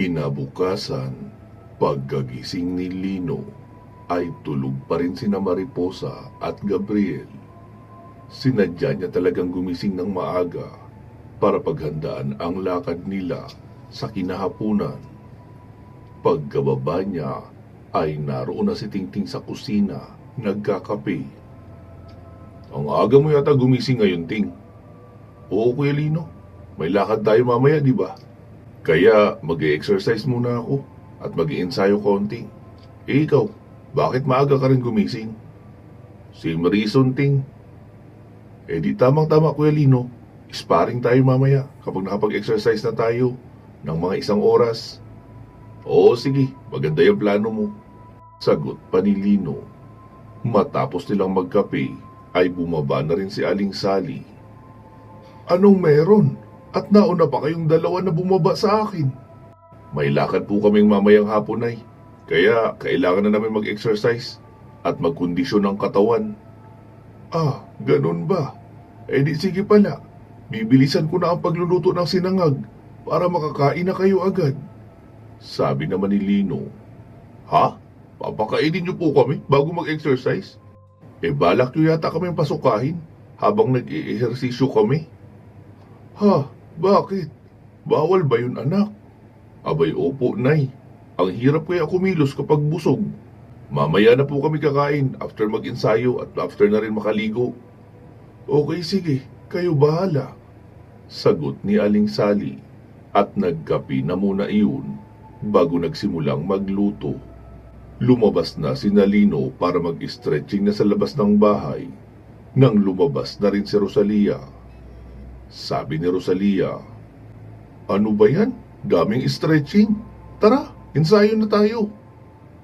Kinabukasan, pagkagising ni Lino, ay tulog pa rin sina Mariposa at Gabriel. Sinadya niya talagang gumising ng maaga para paghandaan ang lakad nila sa kinahapunan. Pagkababa niya ay naroon na si Tingting sa kusina, nagkakape. Ang aga mo yata gumising ngayon, Ting. Oo, Kuya Lino. May lakad tayo mamaya, di ba? Kaya mag-e-exercise muna ako at mag-i-ensayo konti. Eh ikaw, bakit maaga ka rin gumising? Same reason, Ting. Eh di tamang-tama, Kuya Lino. Sparring tayo mamaya kapag nakapag-exercise na tayo ng mga 1 oras. Oo, sige. Maganda yung plano mo. Sagot pa ni Lino. Matapos nilang magkape, ay bumaba na rin si Aling Sally. Anong meron? At nauna pa kayong dalawa na bumaba sa akin. May lakad po kaming mamayang hapon ay. Kaya kailangan na namin mag-exercise at magkondisyon ng katawan. Ah, ganun ba? Eh di sige pala. Bibilisan ko na ang pagluluto ng sinangag para makakain na kayo agad. Sabi naman ni Lino. Ha? Papakainin niyo po kami bago mag-exercise? Eh balak niyo yata kaming pasukahin habang nag-i-ehersisyo kami. Ha? Bakit? Bawal ba yun, anak? Abay, opo, Nay. Ang hirap kaya kumilos kapag busog. Mamaya na po kami kakain after mag-ensayo at after na rin makaligo. Okay, sige. Kayo bahala. Sagot ni Aling Sally at nagkape na muna iyon bago nagsimulang magluto. Lumabas na si Nalino para mag-stretching na sa labas ng bahay nang lumabas na rin si Rosalia. Sabi ni Rosalia, ano ba yan? Daming stretching. Tara, ensayo na tayo.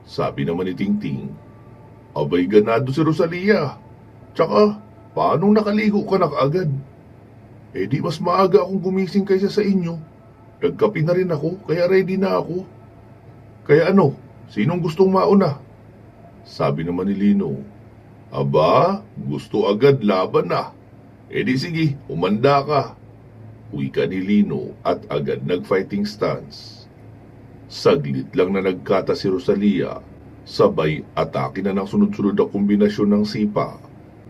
Sabi naman ni Tingting, abay ganado si Rosalia. Tsaka, paanong nakaligo ka na kaagad? Eh di mas maaga akong gumising kaysa sa inyo. Nagkape na rin ako, kaya ready na ako. Kaya ano, sinong gustong mauna? Sabi naman ni Lino, aba, gusto agad laban na. Eh di sige, umanda ka. Wika ni Lino at agad nag-fighting stance. Saglit lang na nagkata si Rosalia, sabay atake na ng sunod-sunod na kombinasyon ng sipa.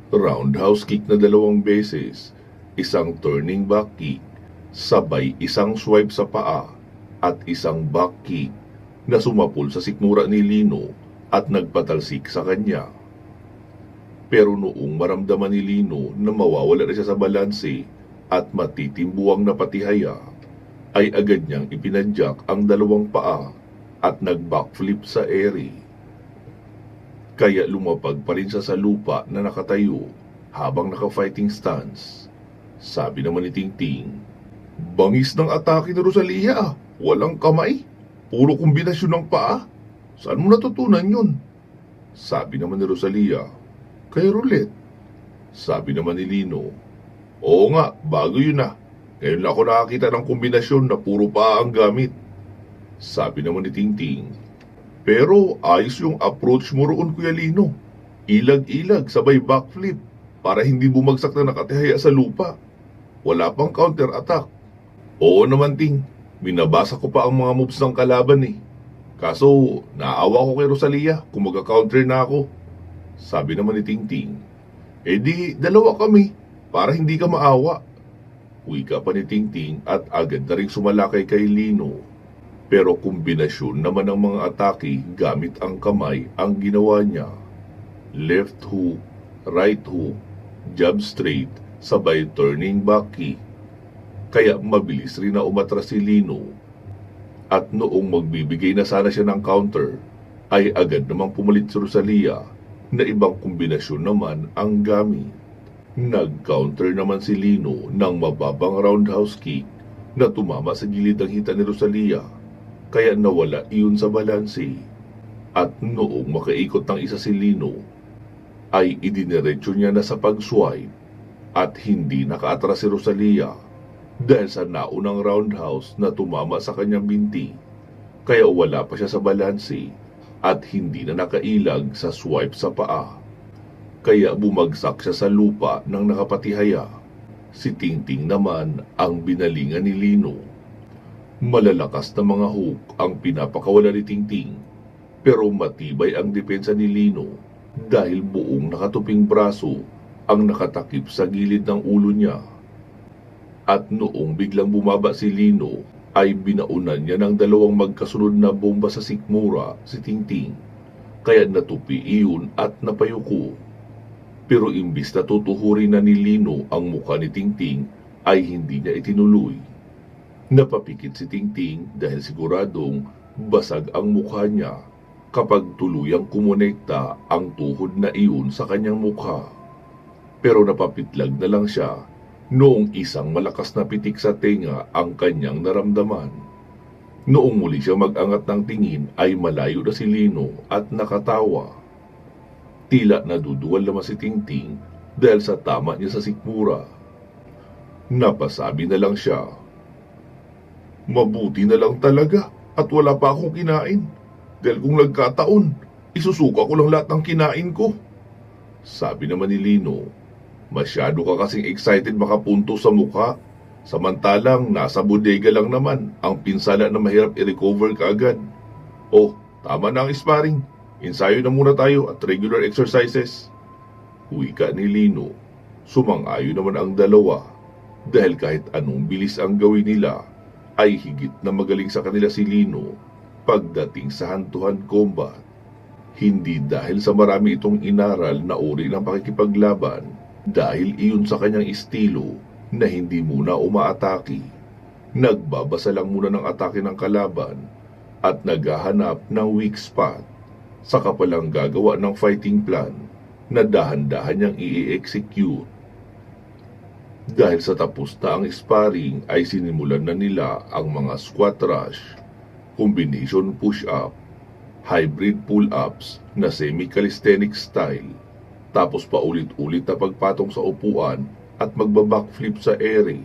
Roundhouse kick na 2 beses, isang turning back kick, sabay isang swipe sa paa at isang back kick na sumapul sa sikmura ni Lino at nagpatalsik sa kanya. Pero noong maramdaman ni Lino na mawawala na siya sa balanse at matitimbuang na patihaya, ay agad niyang ipinadyak ang 2 paa at nag-backflip sa ere. Kaya lumapag pa rin siya sa lupa na nakatayo habang naka-fighting stance. Sabi naman ni Tingting, bangis ng atake ni Rosalia, walang kamay, puro kombinasyon ng paa. Saan mo natutunan yun? Sabi naman ni Rosalia, kay Roulette. Sabi naman ni Lino, oo nga, bago yun na. Ngayon lang ako nakakita ng kombinasyon na puro paa ang gamit. Sabi naman ni Tingting, pero ayos yung approach mo roon, Kuya Lino. Ilag-ilag, sabay backflip, para hindi bumagsak na nakatihaya sa lupa. Wala pang counter-attack. Oo naman, Ting. Minabasa ko pa ang mga moves ng kalaban eh. Kaso, naawa ko kay Rosalia kung mag-counter na ako. Sabi naman ni Tingting, eh di 2 kami para hindi ka maawa. Wika pa ni Tingting at agad na rin sumalakay kay Lino. Pero kombinasyon naman ng mga atake gamit ang kamay ang ginawa niya. Left hook, right hook, jab straight, sabay turning back kick. Kaya mabilis rin na umatras si Lino. At noong magbibigay na sana siya ng counter, ay agad namang pumalit si Rosalia na ibang kombinasyon naman ang gamit. Nag-counter naman si Lino ng mababang roundhouse kick na tumama sa gilid ng hita ni Rosalia, kaya nawala iyon sa balanse. At noong makaikot ng isa si Lino, ay idiniretso niya na sa pag-swipe at hindi nakaatras si Rosalia dahil sa naunang roundhouse na tumama sa kanyang binti, kaya wala pa siya sa balanse at hindi na nakailag sa swipe sa paa. Kaya bumagsak siya sa lupa ng nakapatihaya. Si Tingting naman ang binalingan ni Lino. Malalakas na mga hook ang pinapakawala ni Tingting, pero matibay ang depensa ni Lino dahil buong nakatuping braso ang nakatakip sa gilid ng ulo niya. At noong biglang bumaba si Lino, ay binaunan niya ng dalawang magkasunod na bomba sa sikmura si Tingting, kaya natupi iyon at napayuko. Pero imbis na tutuhurin na ni Lino ang mukha ni Tingting, ay hindi niya itinuloy. Napapikit si Tingting dahil siguradong basag ang mukha niya kapag tuluyang kumonekta ang tuhod na iyon sa kanyang mukha. Pero napapitlag na lang siya noong isang malakas na pitik sa tenga ang kanyang naramdaman. Noong muli siya mag-angat ng tingin ay malayo na si Lino at nakatawa. Tila naduduwal naman si Tingting dahil sa tama niya sa sikmura. Napasabi na lang siya, "Mabuti na lang talaga at wala pa akong kinain. Dahil kung nagkataon, isusuka ko lang lahat ng kinain ko." Sabi naman ni Lino, "Masyado ka kasing excited makapunto sa mukha. Samantalang nasa bodega lang naman ang pinsala na mahirap i-recover kaagad. Oh, tama na ang sparring. Ensayo na muna tayo at regular exercises." Wika ni Lino. Sumang-ayon naman ang dalawa dahil kahit anong bilis ang gawin nila ay higit na magaling sa kanila si Lino pagdating sa hand-to-hand combat. Hindi dahil sa marami itong inaral na uri ng pakikipaglaban, dahil iyon sa kanyang estilo na hindi muna umaatake. Nagbabasa lang muna ng atake ng kalaban at naghahanap ng weak spot, saka palang gagawa ng fighting plan na dahan-dahan niyang i-execute. Dahil sa tapos na ang sparring ay sinimulan na nila ang mga squat rush, combination push-up, hybrid pull-ups na semi-calisthenic style, tapos paulit-ulit na pagpatong sa upuan at magbabackflip sa ere.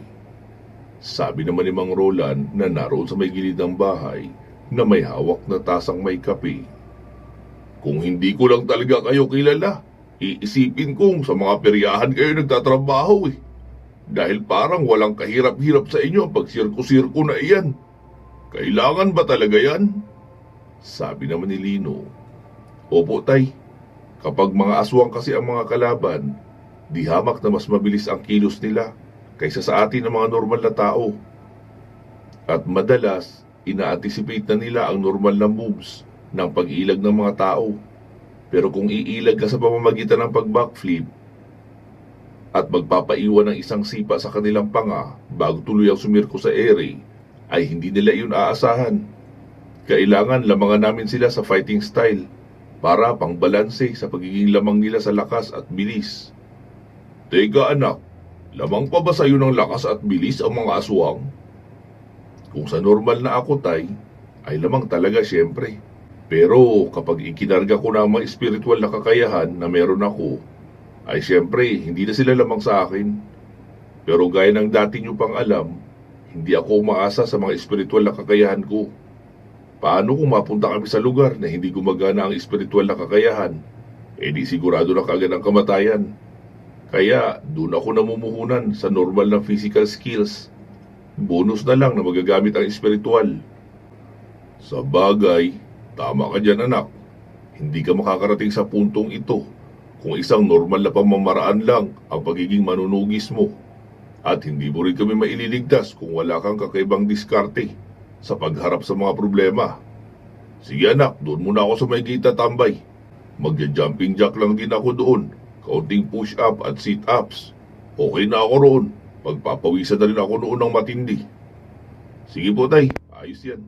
Sabi naman ni Mang Roland na naroon sa may gilid ng bahay na may hawak na tasang may kape, "Kung hindi ko lang talaga kayo kilala, iisipin kong sa mga peryahan kayo nagtatrabaho eh. Dahil parang walang kahirap-hirap sa inyo ang pagsirko-sirko na iyan. Kailangan ba talaga yan?" Sabi naman ni Lino, "Opo tay, kapag mga aswang kasi ang mga kalaban, di hamak na mas mabilis ang kilos nila kaysa sa atin ng mga normal na tao. At madalas, ina-anticipate na nila ang normal na moves ng pag-ilag ng mga tao. Pero kung iilag ka sa pamamagitan ng pag-backflip at magpapaiwan ng isang sipa sa kanilang panga bago tuluyang sumirko sa ere, ay hindi nila iyon aasahan. Kailangan lamangan namin sila sa fighting style para pangbalanse sa pagiging lamang nila sa lakas at bilis." "Teka anak, lamang pa ba sa'yo ng lakas at bilis ang mga aswang?" "Kung sa normal na ako tay, ay lamang talaga siyempre. Pero kapag ikinarga ko na ang mga espiritual na kakayahan na meron ako, ay siyempre hindi na sila lamang sa akin. Pero gaya ng dati nyo pang alam, hindi ako umaasa sa mga espiritual na kakayahan ko. Paano kung mapunta kami sa lugar na hindi gumagana ang espiritual na kakayahan? Eh di sigurado na kaagad ang kamatayan. Kaya doon ako namumuhunan sa normal na physical skills. Bonus na lang na magagamit ang espiritual." "Sa bagay, tama ka dyan anak. Hindi ka makakarating sa puntong ito kung isang normal na pamamaraan lang ang pagiging manunugis mo. At hindi mo rin kami maililigtas kung wala kang kakaibang diskarte sa pagharap sa mga problema. Sige anak, doon muna ako sa may gate tambay. Magja-jumping jack lang din ako doon. Kaunting push-up at sit-ups. Okay na ako roon. Pagpapawisan na rin ako noon ng matindi." "Sige po tay, ayos yan."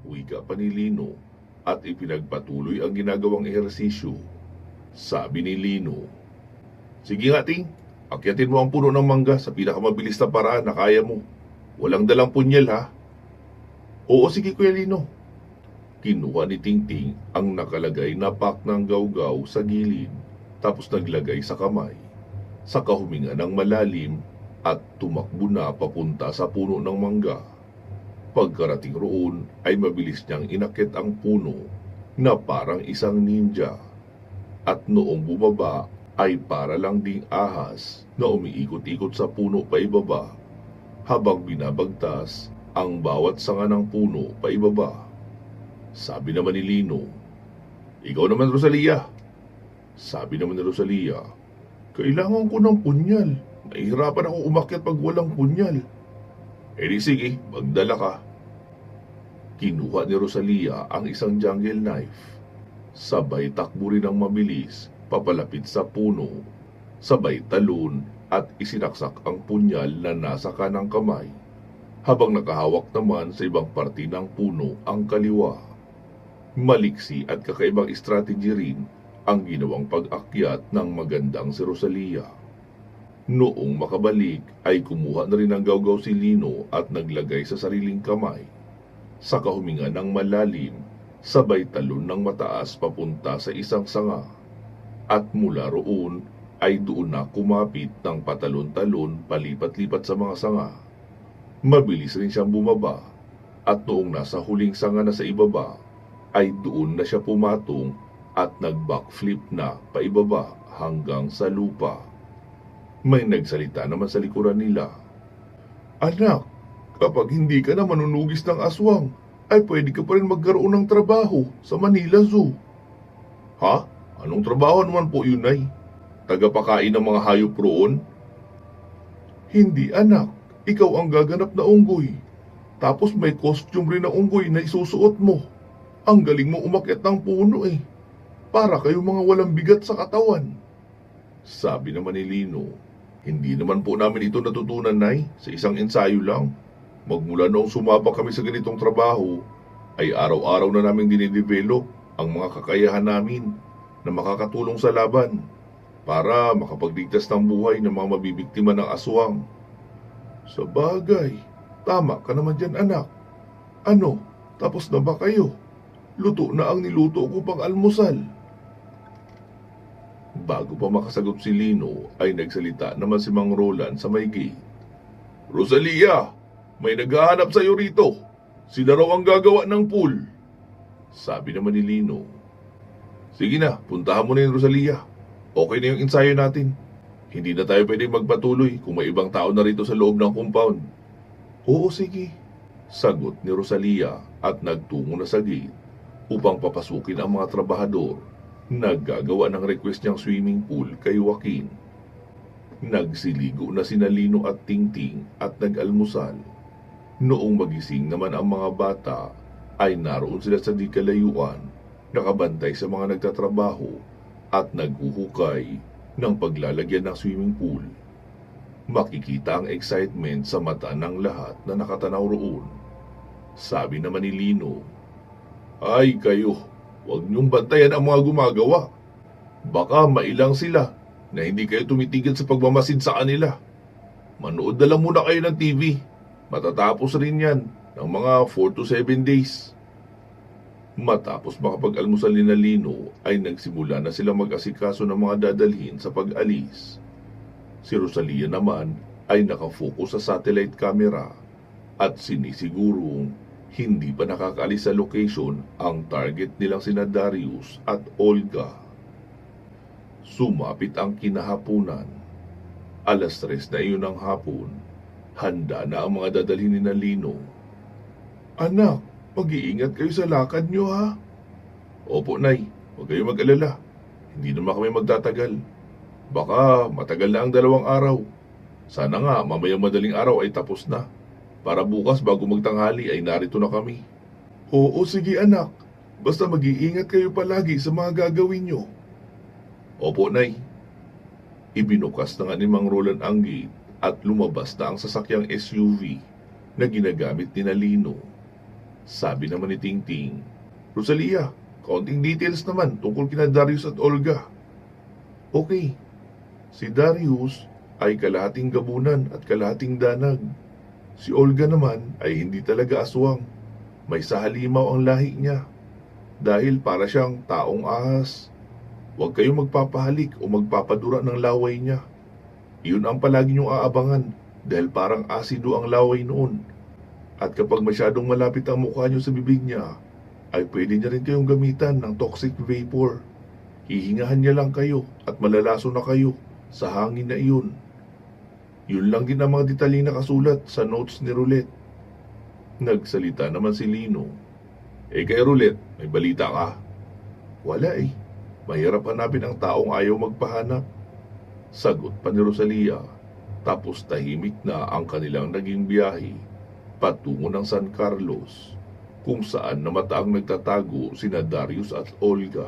Wika pa ni Lino at ipinagpatuloy ang ginagawang ehersisyo. Sabi ni Lino, "Sige nga ting, akyatin mo ang puno ng mangga sa pinakamabilis na paraan na kaya mo. Walang dalang punyel ha." "Oo sige Kuya Lino." Kinuha ni Tingting ang nakalagay na pack ng gawgaw sa gilid, tapos naglagay sa kamay. Saka huminga ng malalim at tumakbo na papunta sa puno ng mangga. Pagkarating roon ay mabilis niyang inakyat ang puno na parang isang ninja. At noong bumaba ay para lang ding ahas na umiikot-ikot sa puno pa ibaba habang binabagtas ang bawat sanga ng puno paibaba. Sabi naman ni Lino, "Ikaw naman, Rosalia." Sabi naman ni Rosalia, "Kailangan ko ng punyal. Nahihirapan ako umakyat pag walang punyal." "Eh di sige, magdala ka." Kinuha ni Rosalia ang isang jungle knife. Sabay takbo rin ang mabilis papalapit sa puno. Sabay talon at isinaksak ang punyal na nasa kanang kamay, habang nakahawak naman sa ibang parte ng puno ang kaliwa. Maliksi at kakaibang strategy rin ang ginawang pag-akyat ng magandang si Rosalia. Noong makabalik ay kumuha na rin ng gawgaw si Lino at naglagay sa sariling kamay. Saka huminga ng malalim, sabay talon ng mataas papunta sa isang sanga. At mula roon ay doon na kumapit ng patalon-talon palipat-lipat sa mga sanga. Mabilis rin siyang bumaba at noong nasa huling sanga na sa ibaba ay doon na siya pumatong at nag-backflip na paibaba hanggang sa lupa. May nagsalita naman sa likuran nila, "Anak, kapag hindi ka na manunugis ng aswang, ay pwede ka pa rin magkaroon ng trabaho sa Manila Zoo." "Ha? Anong trabaho naman po yun, Nay? Tagapakain ng mga hayop roon?" "Hindi, anak. Ikaw ang gaganap na unggoy. Tapos may costume rin na unggoy na isusuot mo. Ang galing mo umakyat ng puno eh. Para kayong mga walang bigat sa katawan." Sabi naman ni Lino, "Hindi naman po namin ito natutunan, Nay, sa isang ensayo lang. Magmula noong sumabak kami sa ganitong trabaho, ay araw-araw na namin dinidevelop ang mga kakayahan namin na makakatulong sa laban para makapagligtas ng buhay ng mga mabibiktima ng aswang." "Sa bagay, tama ka naman dyan, anak. Ano, tapos na ba kayo? Luto na ang niluto ko pang almusal." Bago pa makasagot si Lino ay nagsalita naman si Mang Roland sa may gate. "Rosalia, may naghahanap sa iyo rito. Sila raw ang gagawa ng pool." Sabi naman ni Lino, "Sige na, puntahan mo na yun, Rosalia. Okay na yung ensayo natin. Hindi na tayo pwedeng magpatuloy kung may ibang tao na rito sa loob ng compound." "Oo, sige," sagot ni Rosalia at nagtungo na sa gate upang papasukin ang mga trabahador. Naggagawa ng request niyang swimming pool kay Joaquin. Nagsiligo na sina Lino at Tingting at nag-almusal. Noong magising naman ang mga bata, ay naroon sila sa di kalayuan, nakabantay sa mga nagtatrabaho at naghuhukay ng paglalagyan ng swimming pool. Makikita ang excitement sa mata ng lahat na nakatanaw roon. Sabi naman ni Lino, "Ay kayo, huwag niyong bantayan ang mga gumagawa. Baka mailang sila na hindi kayo tumitigil sa pagmamasid sa kanila. Manood na lang muna kayo ng TV. Matatapos rin yan ng mga 4 to 7 days." Matapos makapag-almusal ni Lino ay nagsimula na silang mag-asikaso ng mga dadalhin sa pag-alis. Si Rosalia naman ay nakafocus sa satellite camera at sinisigurong hindi pa nakakaalis sa location ang target nilang sina Darius at Olga. Sumapit ang kinahapunan. 3:00 na iyon ng hapon. Handa na ang mga dadalhin ni Lino. "Anak, mag-iingat kayo sa lakad nyo, ha?" "Opo, Nay. Huwag kayo mag-alala. Hindi naman kami magtatagal. Baka matagal na ang 2 araw. Sana nga mamayang madaling araw ay tapos na. Para bukas bago magtanghali ay narito na kami." "Oo, sige anak. Basta mag-iingat kayo palagi sa mga gagawin nyo." "Opo, Nay." Ibinukas na nga ni Mang Roland ang gate at lumabas na ang sasakyang SUV na ginagamit ni Lino. Sabi naman ni Tingting, "Rosalia, kaunting details naman tungkol kina Darius at Olga." "Okay, si Darius ay kalahating gabunan at kalahating danag. Si Olga naman ay hindi talaga aswang. May sahalimaw ang lahi niya. Dahil para siyang taong ahas. Huwag kayong magpapahalik o magpapadura ng laway niya. Iyon ang palagi niyong aabangan dahil parang asido ang laway noon. At kapag masyadong malapit ang mukha niyo sa bibig niya, ay pwede niya rin kayong gamitan ng toxic vapor. Hihingahan niya lang kayo at malalaso na kayo sa hangin na iyon." Yun lang din ang mga detalyeng nakasulat sa notes ni Roulette. Nagsalita naman si Lino. Kay Roulette, may balita ka? Wala eh. Mahirap hanapin ang taong ayaw magpahanap. Sagot pa ni Rosalia. Tapos tahimik na ang kanilang naging biyahe patungo ng San Carlos, kung saan namataang nagtatago sina Darius at Olga.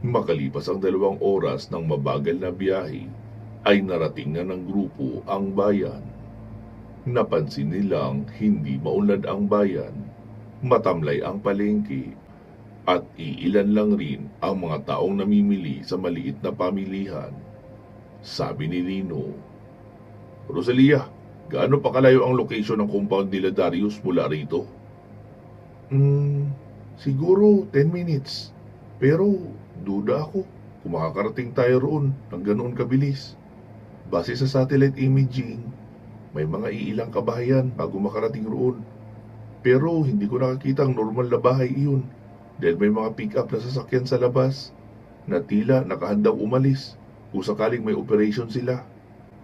Makalipas ang 2 oras ng mabagal na biyahe, ay narating na ng grupo ang bayan. Napansin nilang hindi maunlad ang bayan, matamlay ang palengke, at iilan lang rin ang mga taong namimili sa maliit na pamilihan. Sabi ni Lino, Rosalia, gaano pa kalayo ang location ng compound nila Darius mula rito? Siguro 10 minutes. Pero duda ako kung makakarating tayo roon ng ganoon kabilis. Base sa satellite imaging, may mga iilang kabahayan bago makarating roon. Pero hindi ko nakakita ang normal na bahay iyon dahil may mga pick-up na sasakyan sa labas na tila nakahandang umalis kung sakaling may operation sila.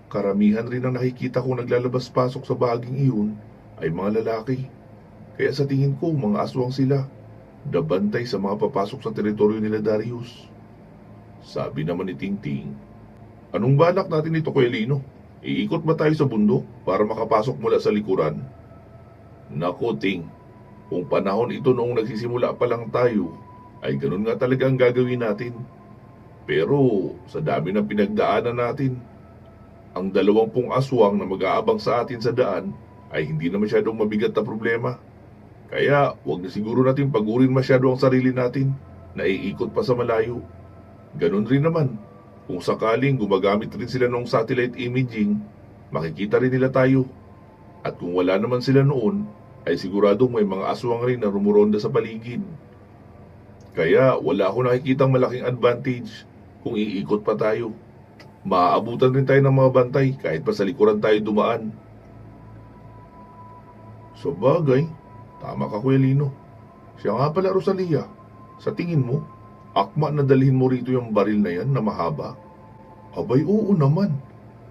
Karamihan rin ang nakikita kong naglalabas-pasok sa bahaging iyon ay mga lalaki. Kaya sa tingin ko, mga aswang sila, dabantay sa mga papasok sa teritoryo nila Darius. Sabi naman ni Tingting, anong balak natin dito, Kuya Lino? Iikot ba tayo sa bundok para makapasok mula sa likuran? Nako, Ting, kung panahon ito noong nagsisimula pa lang tayo, ay ganun nga talaga ang gagawin natin. Pero sa dami ng pinagdaanan natin, ang 20 aswang na mag-aabang sa atin sa daan ay hindi na masyadong mabigat na problema. Kaya wag na siguro natin pagurin masyado ang sarili natin na iikot pa sa malayo. Ganun rin naman, kung sakaling gumagamit rin sila ng satellite imaging, makikita rin nila tayo. At kung wala naman sila noon, ay siguradong may mga aswang rin na rumuronda sa paligid. Kaya wala akong nakikitang malaking advantage kung iikot pa tayo. Maaabutan rin tayo ng mga bantay kahit pa sa likuran tayo dumaan. Sa bagay, tama ka, Kuya Lino. Siya nga pala, Rosalia, sa tingin mo, akma na dalhin mo rito yung baril na yan na mahaba? Abay, oo naman.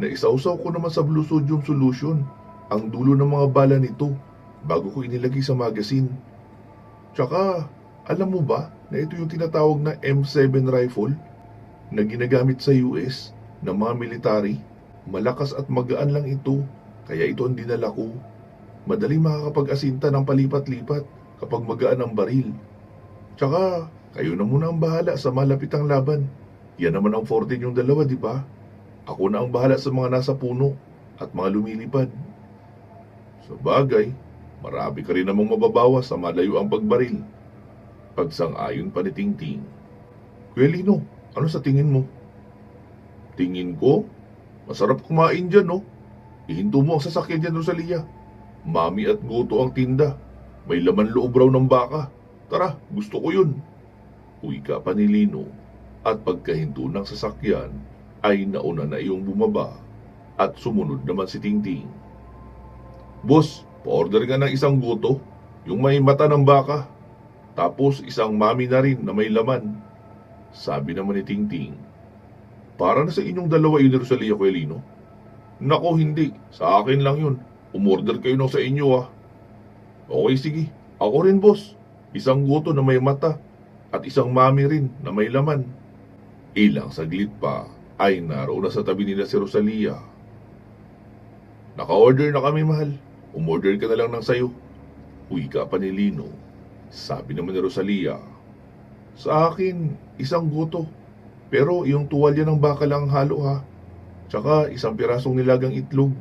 Naisawsaw ko naman sa Blue Sodium Solution ang dulo ng mga bala nito bago ko inilagay sa magazine. Tsaka, alam mo ba na ito yung tinatawag na M7 rifle na ginagamit sa US ng mga military? Malakas at magaan lang ito, kaya ito ang dinala ko. Madaling makakapag-asinta ng palipat-lipat kapag magaan ang baril. Tsaka, kayo na muna ang bahala sa malapitang laban. Yan naman ang forte niyong dalawa, di ba? Ako na ang bahala sa mga nasa puno at mga lumilipad. Sa bagay, marami ka rin namang mababawas sa malayo ang pagbaril. Pagsang-ayon pa ni Tingting. Kuya Lino, ano sa tingin mo? Tingin ko, masarap kumain dyan, no? Ihinto mo ang sasakyan dyan, Rosalia. Mami at Goto ang tinda. May laman loob raw ng baka. Tara, gusto ko yun. Uwi ka pa ni Lino. At pagkahinto ng sasakyan, ay nauna na iyong bumaba. At sumunod naman si Tingting. Boss, pa-order nga ng isang Goto, yung may mata ng baka. Tapos isang mami na rin na may laman. Sabi naman ni Tingting. Para na sa inyong dalawa yun, Rosalia, Kuya Lino. Nako, hindi. Sa akin lang yun. Umorder kayo nung sa inyo, ah. Okay, sige. Ako rin, boss. Isang Goto na may mata at isang mami rin na may laman. Ilang saglit pa ay naroon na sa tabi nila si Rosalia. Naka-order na kami, mahal. Umorder ka na lang ng sayo. Uwi ka pa ni Lino. Sabi naman ni Rosalia. Sa akin, isang Goto. Pero yung tuwalya ng baka lang halo, ha. Tsaka isang pirasong nilagang itlog.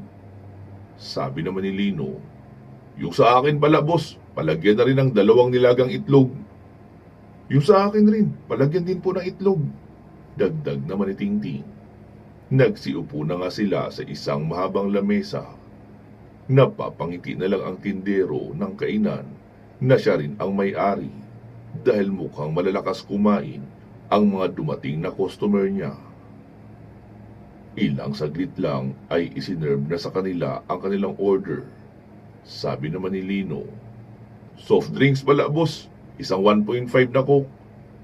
Sabi naman ni Lino, yung sa akin pala, boss, palagyan na rin ng 2 nilagang itlog. Yung sa akin rin, palagyan din po ng itlog. Dagdag naman ni Tingting. Nagsiupo na nga sila sa isang mahabang lamesa. Napapangiti na lang ang tindero ng kainan na siya rin ang may-ari dahil mukhang malalakas kumain ang mga dumating na customer niya. Ilang saglit lang ay isinerve na sa kanila ang kanilang order. Sabi naman ni Lino, soft drinks pala, boss. Isang 1.5 na Coke.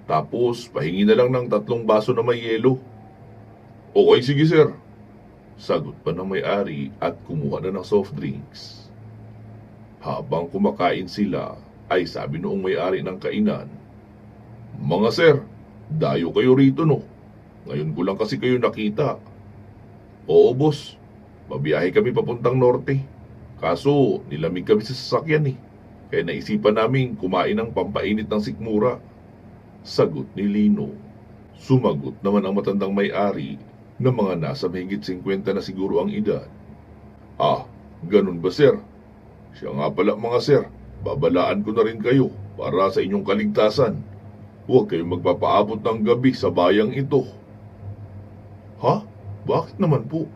Tapos pahingi na lang ng 3 baso na may yelo. Okay, sige sir. Sagot pa ng may-ari at kumuha na ng soft drinks. Habang kumakain sila, ay sabi noong may-ari ng kainan, "Mga sir, dayo kayo rito no. Ngayon ko lang kasi kayo nakita." "Oo boss, mabiyahe kami papuntang norte. Kaso nilamig kami sa sasakyan eh. Kaya naisipan namin kumain ng pampainit ng sikmura." Sagot ni Lino. Sumagot naman ang matandang may-ari na mga nasa mahigit 50 na siguro ang edad. "Ah, ganun ba sir? Siya nga pala mga sir, babalaan ko na rin kayo para sa inyong kaligtasan. Huwag kayong magpapaabot ng gabi sa bayang ito." "Ha? Bakit naman po?"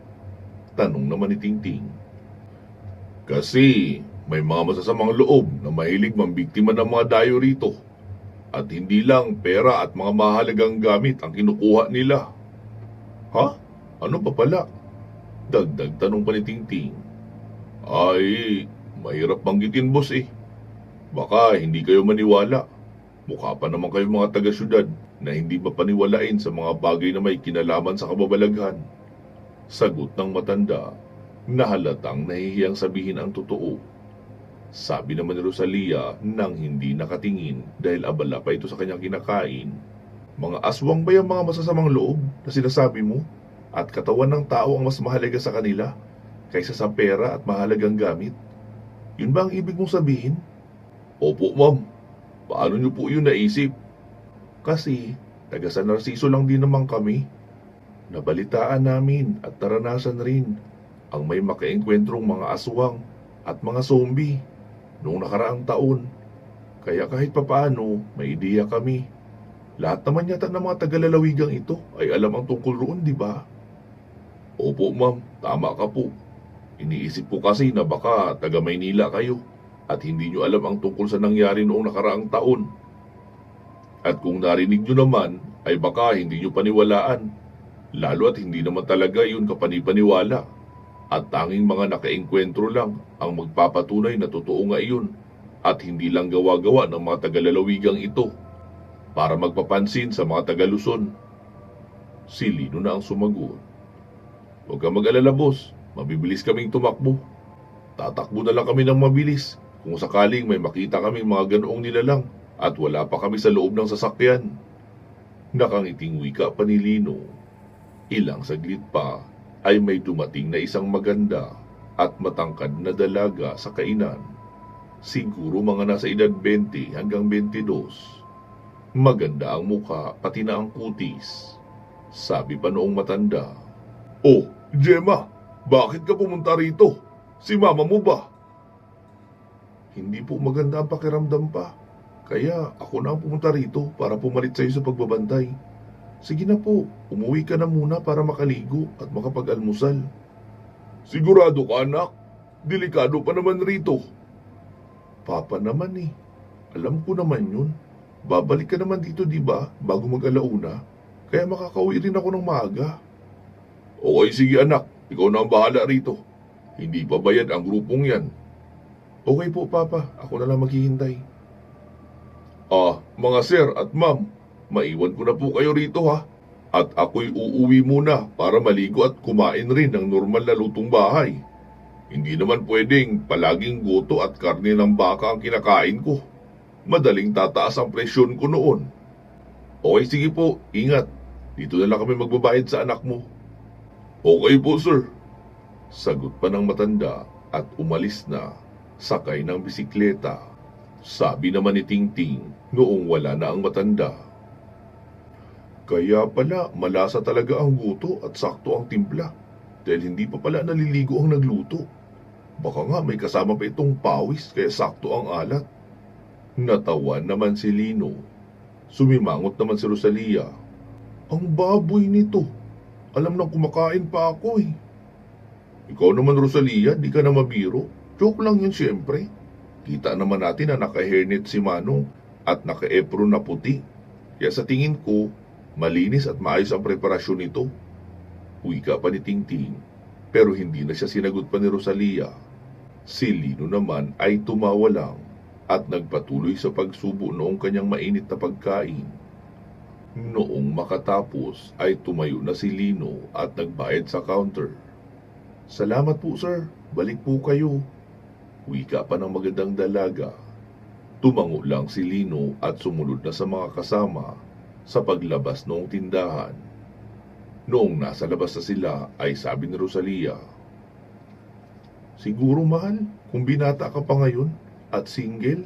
tanong naman ni Tingting. "Kasi may mga masasamang loob na mahilig mambiktima ng mga dayo rito. At hindi lang pera at mga mahalagang gamit ang kinukuha nila." "Ha? Ano pa pala?" dagdag tanong pa ni Tingting. "Ay, mahirap banggitin boss eh. Baka hindi kayo maniwala. Mukha pa naman kayo mga taga-syudad na hindi mapaniwalain sa mga bagay na may kinalaman sa kababalaghan." Sagot ng matanda na halatang nahihiyang sabihin ang totoo. Sabi naman ni Rosalia nang hindi nakatingin dahil abala pa ito sa kanyang kinakain. "Mga aswang ba yung mga masasamang loob na sinasabi mo? At katawan ng tao ang mas mahalaga sa kanila kaysa sa pera at mahalagang gamit? Yun ba ang ibig mong sabihin?" "Opo ma'am. Paano niyo po yun naisip?" "Kasi taga San Narciso lang din naman kami. Nabalitaan namin at naranasan rin ang may makaengkwentrong mga aswang at mga zombie noong nakaraang taon. Kaya kahit papaano may ideya kami. Lahat naman yata ng mga tagalalawigang ito ay alam ang tungkol roon, di ba?" "Opo ma'am, tama ka po. Iniisip ko kasi na baka taga Maynila kayo at hindi nyo alam ang tungkol sa nangyari noong nakaraang taon. At kung narinig nyo naman ay baka hindi nyo paniwalaan, lalo at hindi naman talaga yun kapanipaniwala. At tanging mga nakaengkwentro lang ang magpapatunay na totoo nga iyon at hindi lang gawa-gawa ng mga tagalalawigang ito para magpapansin sa mga taga-Luzon." Si Lino na ang sumagot. "Huwag kang mag-alala boss, mabibilis kaming tumakbo. Tatakbo na lang kami ng mabilis kung sakaling may makita kaming mga ganoong nilalang at wala pa kami sa loob ng sasakyan." Nakangiting wika pa ni Lino. Ilang saglit pa ay may dumating na isang maganda at matangkad na dalaga sa kainan. Siguro mga nasa edad 20 hanggang 22. Maganda ang mukha pati na ang kutis. Sabi pa noong matanda, "Oh, Gemma, bakit ka pumunta rito? Si mama mo ba?" "Hindi po maganda ang pakiramdam pa. Kaya ako na ang pumunta rito para pumalit sa iyo sa pagbabantay. Sige na po, umuwi ka na muna para makaligo at makapag-almusal." "Sigurado ka anak? Delikado pa naman rito." "Papa naman eh. Alam ko naman yun. Babalik ka naman dito di ba bago mag-alauna? Kaya makakauwi rin ako ng maaga." "Okay sige anak, ikaw na ang bahala rito. Hindi pa bayad ang grupong yan." "Okay po papa, ako na lang maghihintay." "Ah, mga sir at ma'am, maiwan ko na po kayo rito ha. At ako'y uuwi muna para maligo at kumain rin ng normal na lutong bahay. Hindi naman pwedeng palaging goto at karne ng baka ang kinakain ko. Madaling tataas ang presyon ko noon." "Okay sige po, ingat. Dito na lang kami magbabayad sa anak mo." "Okay po sir." Sagot pa ng matanda at umalis na, sakay ng bisikleta. Sabi naman ni Tingting noong wala na ang matanda, "Kaya pala malasa talaga ang guto at sakto ang timpla dahil hindi pa pala naliligo ang nagluto. Baka nga may kasama pa itong pawis kaya sakto ang alat." Natawa naman si Lino. Sumimangot naman si Rosalia. "Ang baboy nito. Alam nang kumakain pa ako eh." "Ikaw naman Rosalia, di ka na mabiro. Joke lang yun siyempre. Kita naman natin na naka-hairnet si Manong at naka-apron na puti. Kaya sa tingin ko, malinis at maayos ang preparasyon nito." Wika pa ni Tingting, pero hindi na siya sinagot pa ni Rosalia. Si Lino naman ay tumawa lang at nagpatuloy sa pagsubo noong kanyang mainit na pagkain. Noong makatapos ay tumayo na si Lino at nagbayad sa counter. "Salamat po sir, balik po kayo." Wika pa ng magandang dalaga. Tumango lang si Lino at sumunod na sa mga kasama sa paglabas noong tindahan. Noong nasa labas na sila ay sabi ni Rosalia, "Siguro mahal, kung binata ka pa ngayon at single,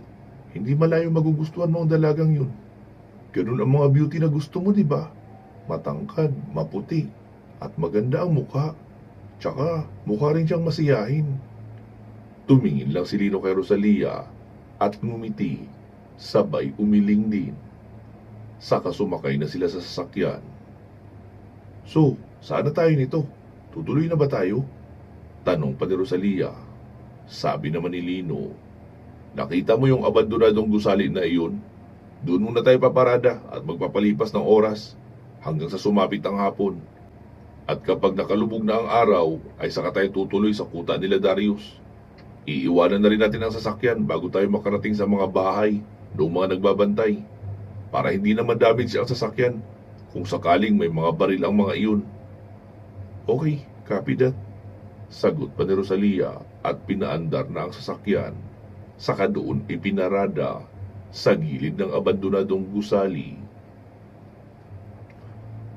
hindi malayo magugustuhan mo ang dalagang yun. Ganun ang mga beauty na gusto mo, di ba? Matangkad, maputi, at maganda ang mukha. Tsaka mukha rin siyang masiyahin." Tumingin lang si Lino kay Rosalia at ngumiti, sabay umiling din. Saka sumakay na sila sa sasakyan. "So, saan na tayo nito? Tutuloy na ba tayo?" Tanong pa ni Rosalia. Sabi naman ni Lino, "Nakita mo yung abandonadong gusali na iyon? Doon muna tayo paparada at magpapalipas ng oras hanggang sa sumapit ang hapon. At kapag nakalubog na ang araw, ay saka tayo tutuloy sa kuta nila Darius. Iiwanan na rin natin ang sasakyan bago tayo makarating sa mga bahay ng mga nagbabantay para hindi naman damage ang sasakyan kung sakaling may mga baril ang mga iyon." "Okay, copy that." Sagot pa ni Rosalia at pinaandar na ang sasakyan. Saka doon ipinarada sa gilid ng abandonadong gusali.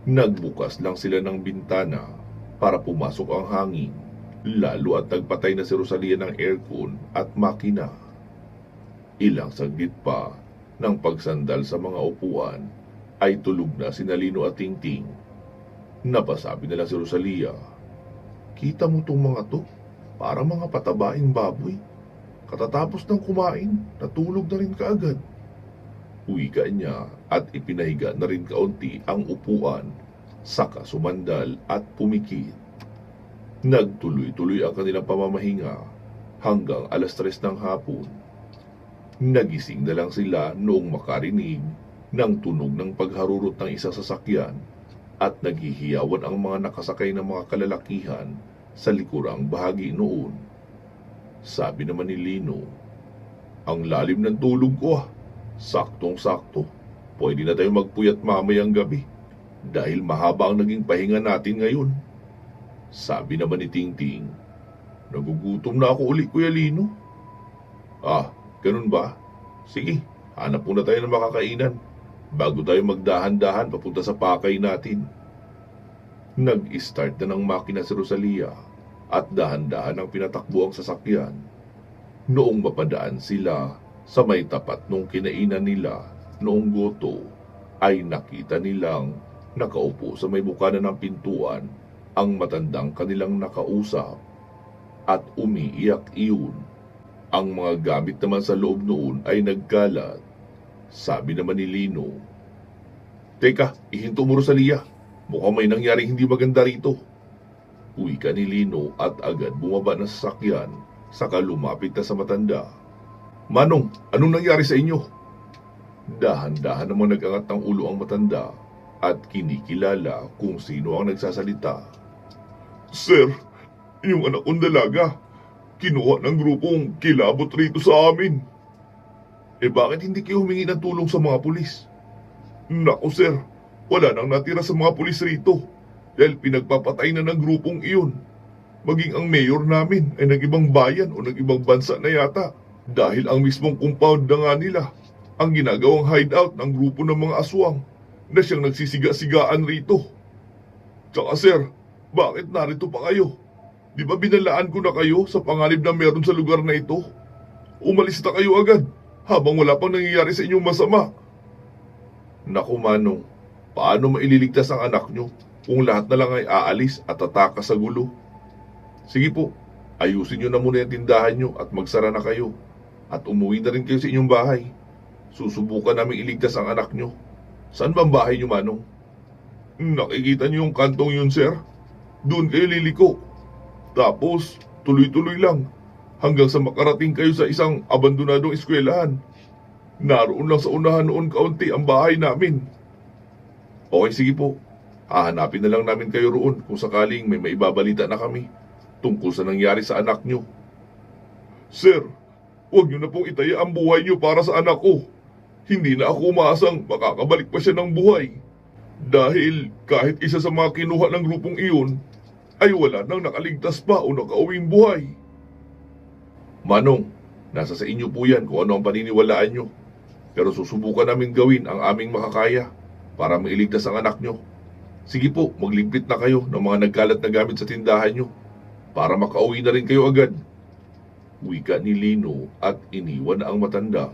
Nagbukas lang sila ng bintana para pumasok ang hangin, lalo at nagpatay na si Rosalia ng aircon at makina. Ilang saglit pa ng pagsandal sa mga upuan ay tulog na si Lino at Tingting. Napasabi nila si Rosalia, "Kita mo tong mga to? Para mga patabaing baboy. Katatapos ng kumain, natulog na rin kaagad." Wika niya at ipinahiga na rin kaunti ang upuan, saka sumandal at pumikit. Nagtuloy-tuloy ang kanilang pamamahinga hanggang 3:00 ng hapon. Nagising na lang sila noong makarinig ng tunog ng pagharurot ng isang sasakyan at naghihiyawan ang mga nakasakay ng mga kalalakihan sa likurang bahagi noon. Sabi naman ni Lino, "Ang lalim ng tulog ko ah. Saktong-sakto. Pwede na tayo magpuyat mamayang gabi dahil mahaba ang naging pahinga natin ngayon." Sabi naman ni Tingting, "Nagugutom na ako uli, Kuya Lino." "Ah, ganun ba? Sige, hanap muna tayo ng makakainan bago tayo magdahan-dahan papunta sa pakay natin." Nag-start na ng makina si Rosalia at dahan-dahan ang pinatakbo ang sasakyan. Noong mapadaan sila sa may tapat nung kinainan nila noong goto, ay nakita nilang nakaupo sa may bukana ng pintuan ang matandang kanilang nakausap at umiiyak iyon. Ang mga gamit naman sa loob noon ay nagkalat. Sabi naman ni Lino, "Teka, ihinto mo Rosalia. Mukhang may nangyaring hindi maganda rito." Wika ni Lino at agad bumaba ng sasakyan, saka lumapit na sa matanda. "Manong, anong nangyari sa inyo?" Dahan-dahan namang nag-angat ng ulo ang matanda at kinikilala kung sino ang nagsasalita. "Sir, yung anak kong dalaga, kinuha ng grupong kilabot rito sa amin." "Eh bakit hindi kayo humingi ng tulong sa mga pulis?" "Naku sir, wala nang natira sa mga pulis rito dahil pinagpapatay na ng grupong iyon. Maging ang mayor namin ay nag-ibang bayan o nag-ibang bansa na yata dahil ang mismong compound na nga nila ang ginagawang hideout ng grupo ng mga aswang na siyang nagsisiga-sigaan rito. Tsaka sir, bakit narito pa kayo? Di ba binalaan ko na kayo sa panganib na meron sa lugar na ito? Umalis na kayo agad habang wala pang nangyayari sa inyong masama." "Naku Manong, paano maililigtas ang anak nyo kung lahat na lang ay aalis at tataka sa gulo? Sige po, ayusin nyo na muna yung tindahan nyo at magsara na kayo at umuwi na rin kayo sa inyong bahay. Susubukan namin iligtas ang anak nyo. Saan ba ang bahay nyo Manong?" "Nakikita nyo yung kantong yun sir? Doon kayo liliko. Tapos tuloy-tuloy lang hanggang sa makarating kayo sa isang abandonadong eskwelahan. Naroon lang sa unahan noon kaunti ang bahay namin." "Okay, sige po. Hahanapin na lang namin kayo roon kung sakaling may maibabalita na kami tungkol sa nangyari sa anak nyo." "Sir, huwag nyo na pong itaya ang buhay nyo para sa anak ko. Hindi na ako umaasang makakabalik pa siya ng buhay. Dahil kahit isa sa mga kinuha ng grupong iyon ay wala nang nakaligtas pa o nakauwing buhay." "Manong, Nasa sa inyo po yan kung ano ang paniniwalaan nyo. Pero susubukan namin gawin ang aming makakaya para mailigtas ang anak nyo. Sige po, magligpit na kayo ng mga nagkalat na gamit sa tindahan nyo para makauwi na rin kayo agad. Wika ni Lino at iniwan ang matanda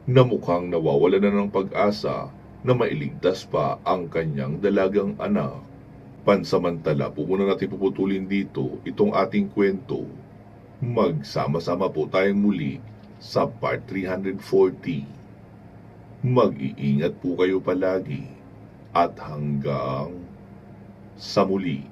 na mukhang nawawala na ng pag-asa na mailigtas pa ang kanyang dalagang anak. Pansamantala po muna natin puputulin dito itong ating kwento. Magsama-sama po tayong muli sa part 340. Mag-iingat po kayo palagi at hanggang sa muli.